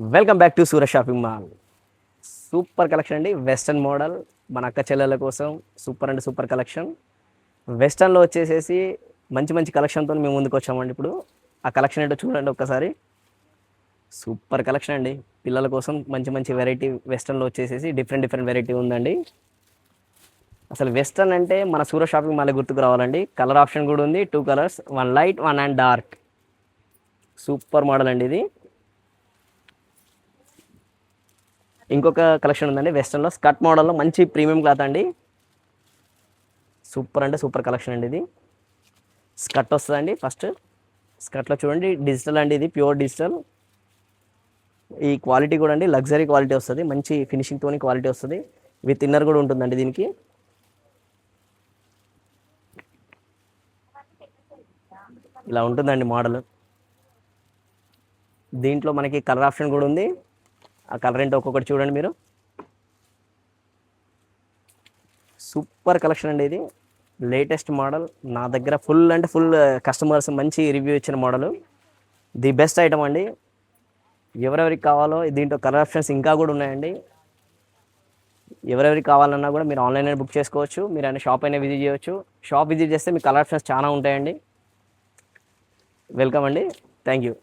Welcome back to Surat shopping mall. Super collection అండి. Western model మన అక్క చెల్లెల కోసం సూపర్ అండ్ సూపర్ కలెక్షన్. వెస్టర్న్లో వచ్చేసేసి మంచి మంచి కలెక్షన్తో మేము ముందుకు వచ్చామండి. ఇప్పుడు ఆ కలెక్షన్ ఏంటో చూడండి ఒక్కసారి. సూపర్ కలెక్షన్ అండి. పిల్లల కోసం మంచి మంచి వెరైటీ వెస్టర్న్లో వచ్చేసేసి డిఫరెంట్ డిఫరెంట్ వెరైటీ ఉందండి. అసలు వెస్టర్న్ అంటే మన సూరత్ షాపింగ్ మాల్ గుర్తుకు రావాలండి. కలర్ ఆప్షన్ కూడా ఉంది, 2 colours, 1 light 1 and dark. Super model అండి ఇది. ఇంకొక కలెక్షన్ ఉందండి వెస్టర్న్లో స్కర్ట్ మోడల్లో మంచి ప్రీమియం క్లాత్ అండి. సూపర్ అంటే సూపర్ కలెక్షన్ అండి ఇది. స్కర్ట్ వస్తుందండి. ఫస్ట్ స్కర్ట్లో చూడండి, డిజిటల్ అండి, ఇది ప్యూర్ డిజిటల్. ఈ క్వాలిటీ కూడా అండి లగ్జరీ క్వాలిటీ వస్తుంది, మంచి ఫినిషింగ్తోని క్వాలిటీ వస్తుంది. విత్ ఇన్నర్ కూడా ఉంటుందండి దీనికి. ఇలా ఉంటుందండి మోడల్. దీంట్లో మనకి కలర్ ఆప్షన్ కూడా ఉంది. ఆ కలర్ ఏంటో ఒక్కొక్కటి చూడండి మీరు. సూపర్ కలెక్షన్ అండి ఇది. లేటెస్ట్ మోడల్ నా దగ్గర ఫుల్ అంటే ఫుల్ కస్టమర్స్ మంచి రివ్యూ ఇచ్చిన మోడల్. ది బెస్ట్ ఐటమ్ అండి. ఎవరెవరికి కావాలో దీంట్లో కలర్ ఆప్షన్స్ ఇంకా కూడా ఉన్నాయండి. ఎవరెవరికి కావాలన్నా కూడా మీరు ఆన్లైన్లో బుక్ చేసుకోవచ్చు. మీరు అయినా షాప్ అయినా విజిట్ చేయవచ్చు. షాప్ విజిట్ చేస్తే మీకు కలర్ ఆప్షన్స్ చాలా ఉంటాయండి. వెల్కమ్ అండి. Thank you.